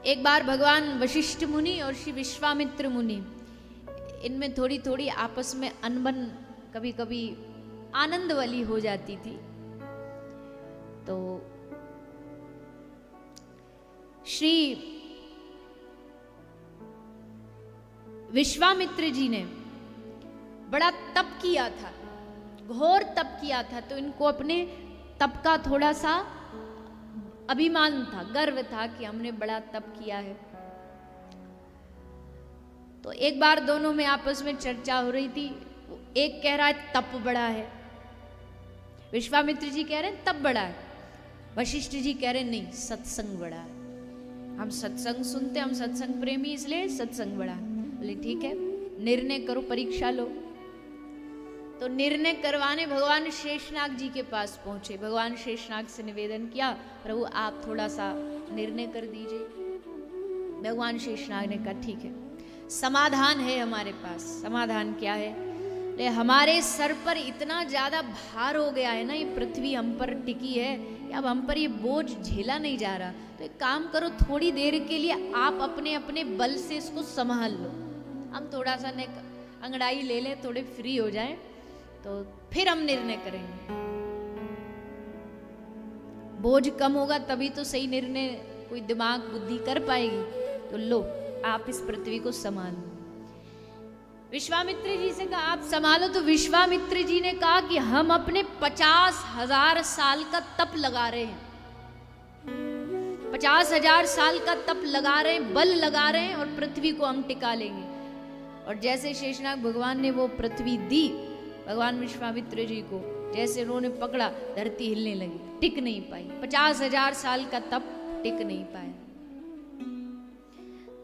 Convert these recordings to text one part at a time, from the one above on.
एक बार भगवान वशिष्ठ मुनि और श्री विश्वामित्र मुनि, इनमें थोड़ी थोड़ी आपस में अनबन कभी कभी आनंद वाली हो जाती थी। तो श्री विश्वामित्र जी ने बड़ा तप किया था, घोर तप किया था। तो इनको अपने तप का थोड़ा सा अभिमान था, गर्व था कि हमने बड़ा तप किया है। तो एक बार दोनों में आपस में चर्चा हो रही थी। एक कह रहा है तप बड़ा है, विश्वामित्र जी कह रहे हैं तप बड़ा है, वशिष्ठ जी कह रहे हैं नहीं सत्संग बड़ा है, हम सत्संग सुनते, हम सत्संग प्रेमी, इसलिए सत्संग बड़ा है। बोले ठीक है, निर्णय करो, परीक्षा लो। तो निर्णय करवाने भगवान शेषनाग जी के पास पहुंचे। भगवान शेषनाग से निवेदन किया, प्रभु आप थोड़ा सा निर्णय कर दीजिए। भगवान शेषनाग ने कहा ठीक है, समाधान है हमारे पास। समाधान क्या है? ले हमारे सर पर इतना ज्यादा भार हो गया है ना, ये पृथ्वी हम पर टिकी है, अब हम पर ये बोझ झेला नहीं जा रहा। तो एक काम करो, थोड़ी देर के लिए आप अपने अपने बल से इसको संभाल लो, हम थोड़ा सा अंगड़ाई ले लें, थोड़े फ्री हो जाएं, तो फिर हम निर्णय करेंगे। बोझ कम होगा तभी तो सही निर्णय कोई दिमाग बुद्धि कर पाएगी। तो लो आप इस पृथ्वी को संभालो। विश्वामित्र जी से कहा आप संभालो। तो विश्वामित्र जी ने कहा कि हम अपने 50,000 साल का तप लगा रहे हैं, 50,000 साल का तप लगा रहे हैं, बल लगा रहे हैं, और पृथ्वी को हम टिका लेंगे। और जैसे शेषनाग भगवान ने वो पृथ्वी दी भगवान विश्वामित्र जी को, जैसे उन्होंने पकड़ा धरती हिलने लगी, टिक नहीं पाई। 50,000 साल का तप टिक नहीं पाया।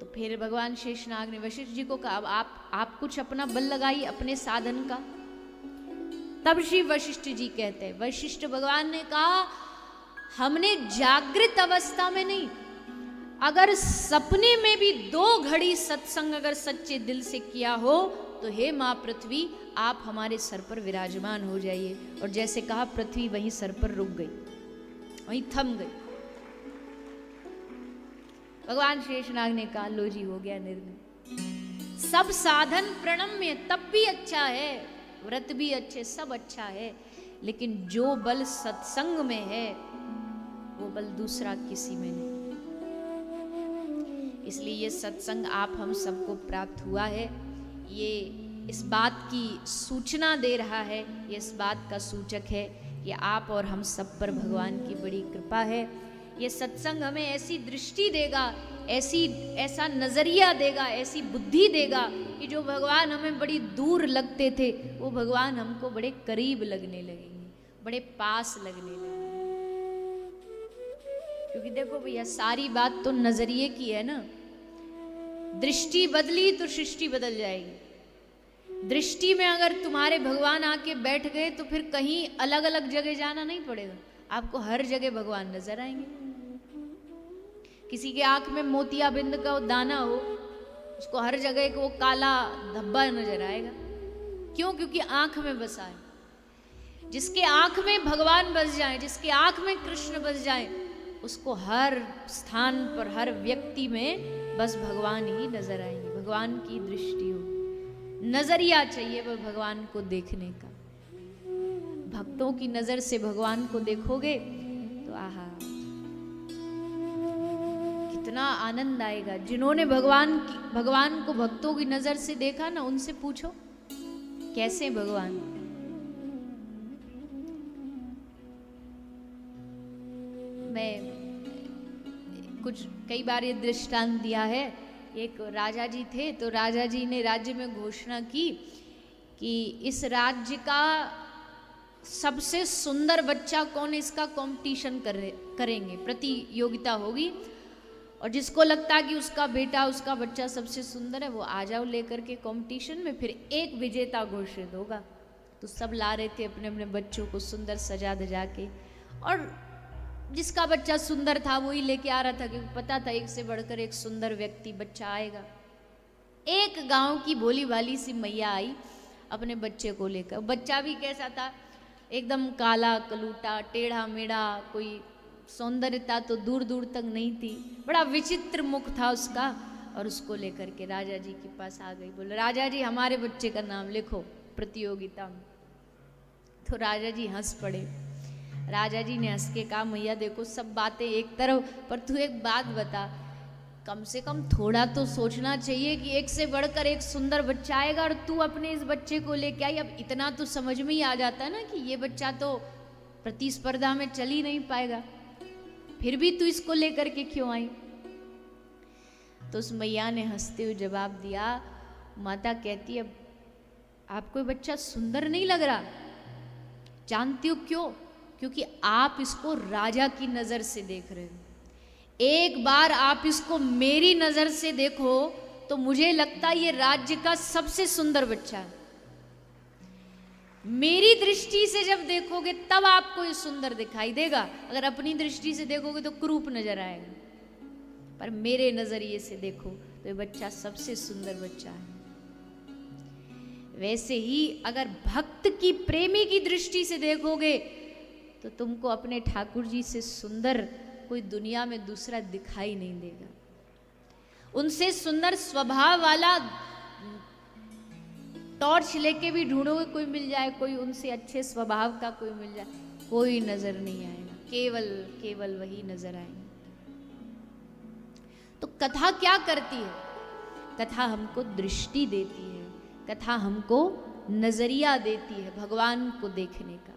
तो फिर भगवान शेषनाग ने वशिष्ठ जी को कहा अब आप कुछ अपना बल लगाइए, अपने साधन का। तब श्री वशिष्ठ जी कहते हैं, वशिष्ठ भगवान ने कहा हमने जागृत अवस्था में नहीं, अगर सपने में भी 2 घड़ी सत्संग अगर सच्चे दिल से किया हो तो हे माँ पृथ्वी आप हमारे सर पर विराजमान हो जाइए। और जैसे कहा पृथ्वी वहीं सर पर रुक गई, वहीं थम गई। भगवान शेषनाग ने कहा लो जी हो गया निर्णय। सब साधन प्रणम्य, तप भी अच्छा है, व्रत भी अच्छे, सब अच्छा है, लेकिन जो बल सत्संग में है वो बल दूसरा किसी में नहीं। इसलिए ये सत्संग आप हम सबको प्राप्त हुआ है, ये इस बात की सूचना दे रहा है, ये इस बात का सूचक है कि आप और हम सब पर भगवान की बड़ी कृपा है। ये सत्संग हमें ऐसी दृष्टि देगा, ऐसा नजरिया देगा, ऐसी बुद्धि देगा कि जो भगवान हमें बड़ी दूर लगते थे वो भगवान हमको बड़े करीब लगने लगेंगे, बड़े पास लगने लगेंगे। क्योंकि देखो भैया सारी बात तो नजरिए की है ना। दृष्टि बदली तो सृष्टि बदल जाएगी। दृष्टि में अगर तुम्हारे भगवान आके बैठ गए तो फिर कहीं अलग अलग जगह जाना नहीं पड़ेगा, आपको हर जगह भगवान नजर आएंगे। किसी के आंख में मोतियाबिंद का दाना हो, उसको हर जगह को काला धब्बा नजर आएगा। क्यों? क्योंकि आंख में बसा है। जिसके आंख में भगवान बस जाए, जिसके आंख में कृष्ण बस जाए, उसको हर स्थान पर, हर व्यक्ति में बस भगवान ही नजर आएंगे। भगवान की दृष्टि हो, नजरिया चाहिए वह भगवान को देखने का। भक्तों की नजर से भगवान को देखोगे तो आहा कितना आनंद आएगा। जिन्होंने भगवान को भक्तों की नजर से देखा ना, उनसे पूछो कैसे भगवान। मैं कई बार ये दृष्टांत दिया है। एक राजा जी थे, तो राजा जी ने राज्य में घोषणा की कि इस राज्य का सबसे सुंदर बच्चा कौन, इसका कंपटीशन करेंगे, प्रतियोगिता होगी। और जिसको लगता है कि उसका बेटा, उसका बच्चा सबसे सुंदर है, वो आ जाओ लेकर के कंपटीशन में, फिर एक विजेता घोषित होगा। तो सब ला रहे थे अपने अपने बच्चों को सुंदर सजा धजा के, और जिसका बच्चा सुंदर था वही लेके आ रहा था, क्योंकि पता था एक से बढ़कर एक सुंदर व्यक्ति बच्चा आएगा। एक गांव की भोली भाली सी मैया आई अपने बच्चे को लेकर। बच्चा भी कैसा था, एकदम काला कलूटा, टेढ़ा मेढ़ा, कोई सौंदर्यता तो दूर दूर तक नहीं थी, बड़ा विचित्र मुख था उसका। और उसको लेकर के राजा जी के पास आ गई, बोले राजा जी हमारे बच्चे का नाम लिखो प्रतियोगिता में। तो राजा जी हंस पड़े। राजा जी ने हंस के कहा मैया देखो सब बातें एक तरफ, पर तू एक बात बता, कम से कम थोड़ा तो सोचना चाहिए कि एक से बढ़कर एक सुंदर बच्चा आएगा और तू अपने इस बच्चे को लेके आई। अब इतना तो समझ में ही आ जाता है ना कि ये बच्चा तो प्रतिस्पर्धा में चल ही नहीं पाएगा, फिर भी तू इसको लेकर के क्यों आई? तो उस मैया ने हंसते हुए जवाब दिया, माता कहती है आपको ये बच्चा सुंदर नहीं लग रहा, जानती हो क्यों? क्योंकि आप इसको राजा की नजर से देख रहे हो। एक बार आप इसको मेरी नजर से देखो तो मुझे लगता है ये राज्य का सबसे सुंदर बच्चा है। मेरी दृष्टि से जब देखोगे तब आपको ये सुंदर दिखाई देगा, अगर अपनी दृष्टि से देखोगे तो कुरूप नजर आएगा, पर मेरे नजरिए से देखो तो ये बच्चा सबसे सुंदर बच्चा है। वैसे ही अगर भक्त की प्रेमी की दृष्टि से देखोगे तो तुमको अपने ठाकुर जी से सुंदर कोई दुनिया में दूसरा दिखाई नहीं देगा। उनसे सुंदर स्वभाव वाला टॉर्च लेके भी ढूंढोगे कोई मिल जाए, कोई उनसे अच्छे स्वभाव का कोई मिल जाए, कोई नजर नहीं आएगा, केवल केवल वही नजर आएंगे। तो कथा क्या करती है? कथा हमको दृष्टि देती है, कथा हमको नजरिया देती है भगवान को देखने का।